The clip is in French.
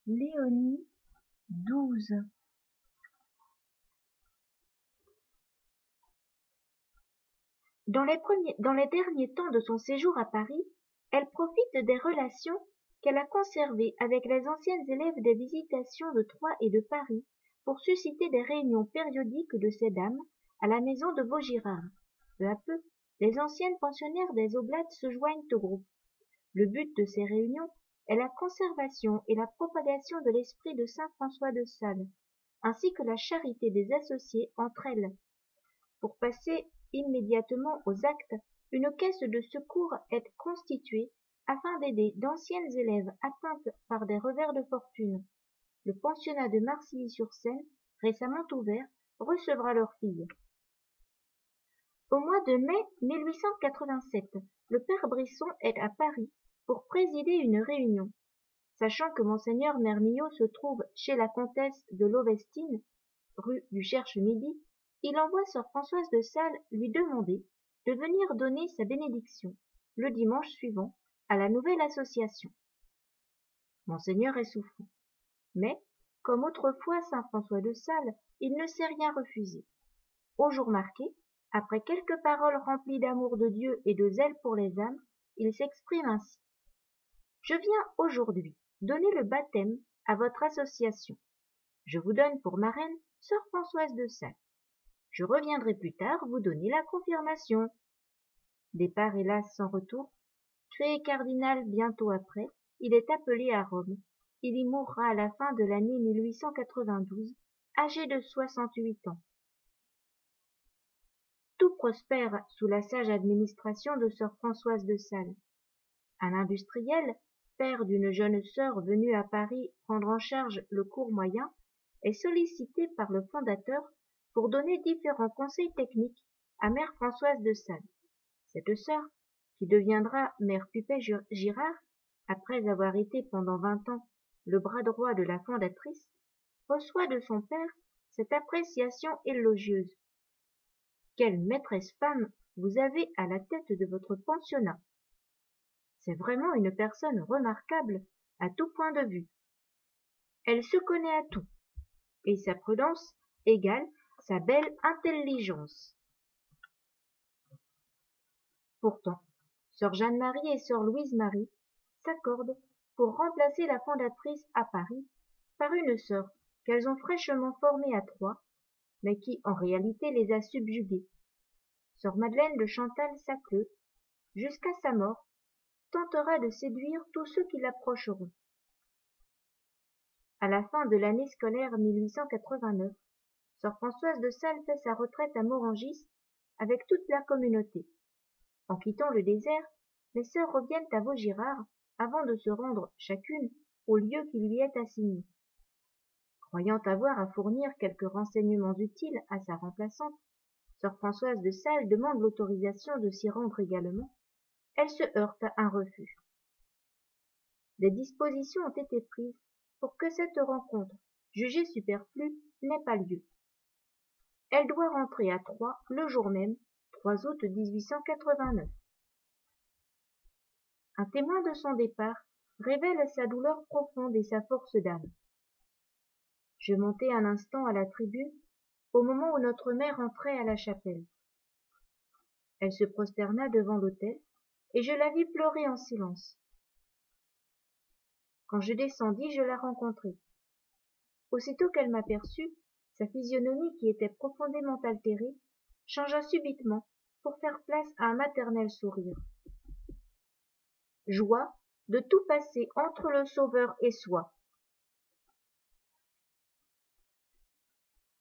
Léonie 12. Dans les derniers temps de son séjour à Paris, elle profite des relations qu'elle a conservées avec les anciennes élèves des Visitations de Troyes et de Paris pour susciter des réunions périodiques de ces dames à la maison de Vaugirard. Peu à peu, les anciennes pensionnaires des Oblates se joignent au groupe. Le but de ces réunions est la conservation et la propagation de l'esprit de saint François de Sales, ainsi que la charité des associés entre elles. Pour passer immédiatement aux actes, une caisse de secours est constituée afin d'aider d'anciennes élèves atteintes par des revers de fortune. Le pensionnat de Marcilly-sur-Seine, récemment ouvert, recevra leurs filles. Au mois de mai 1887, le père Brisson est à Paris pour présider une réunion. Sachant que monseigneur Mermillod se trouve chez la comtesse de Lauvestine, rue du Cherche-Midi, il envoie sœur Françoise de Sales lui demander de venir donner sa bénédiction, le dimanche suivant, à la nouvelle association. Monseigneur est souffrant. Mais, comme autrefois saint François de Sales, il ne sait rien refuser. Au jour marqué, après quelques paroles remplies d'amour de Dieu et de zèle pour les âmes, il s'exprime ainsi. Je viens aujourd'hui donner le baptême à votre association. Je vous donne pour marraine sœur Françoise de Sales. Je reviendrai plus tard vous donner la confirmation. Départ hélas sans retour, créé cardinal bientôt après, il est appelé à Rome. Il y mourra à la fin de l'année 1892, âgé de 68 ans. Tout prospère sous la sage administration de sœur Françoise de Sales. Un industriel, père d'une jeune sœur venue à Paris prendre en charge le cours moyen, est sollicité par le fondateur pour donner différents conseils techniques à mère Françoise de Sales. Cette sœur, qui deviendra mère Puppet-Girard, après avoir été pendant 20 ans le bras droit de la fondatrice, reçoit de son père cette appréciation élogieuse. Quelle maîtresse femme vous avez à la tête de votre pensionnat! C'est vraiment une personne remarquable à tout point de vue. Elle se connaît à tout, et sa prudence égale sa belle intelligence. Pourtant, sœur Jeanne-Marie et sœur Louise-Marie s'accordent pour remplacer la fondatrice à Paris par une sœur qu'elles ont fraîchement formée à Troyes, mais qui en réalité les a subjuguées. Sœur Madeleine de Chantal-Sacleux, jusqu'à sa mort, tentera de séduire tous ceux qui l'approcheront. À la fin de l'année scolaire 1889, sœur Françoise de Sales fait sa retraite à Morangis avec toute la communauté. En quittant le désert, les sœurs reviennent à Vaugirard avant de se rendre chacune au lieu qui lui est assigné. Croyant avoir à fournir quelques renseignements utiles à sa remplaçante, sœur Françoise de Sales demande l'autorisation de s'y rendre également. Elle se heurte à un refus. Des dispositions ont été prises pour que cette rencontre, jugée superflue, n'ait pas lieu. Elle doit rentrer à Troyes le jour même, 3 août 1889. Un témoin de son départ révèle sa douleur profonde et sa force d'âme. Je montai un instant à la tribune au moment où notre mère entrait à la chapelle. Elle se prosterna devant l'autel et je la vis pleurer en silence. Quand je descendis, je la rencontrai. Aussitôt qu'elle m'aperçut, sa physionomie qui était profondément altérée changea subitement pour faire place à un maternel sourire. Joie de tout passer entre le Sauveur et soi,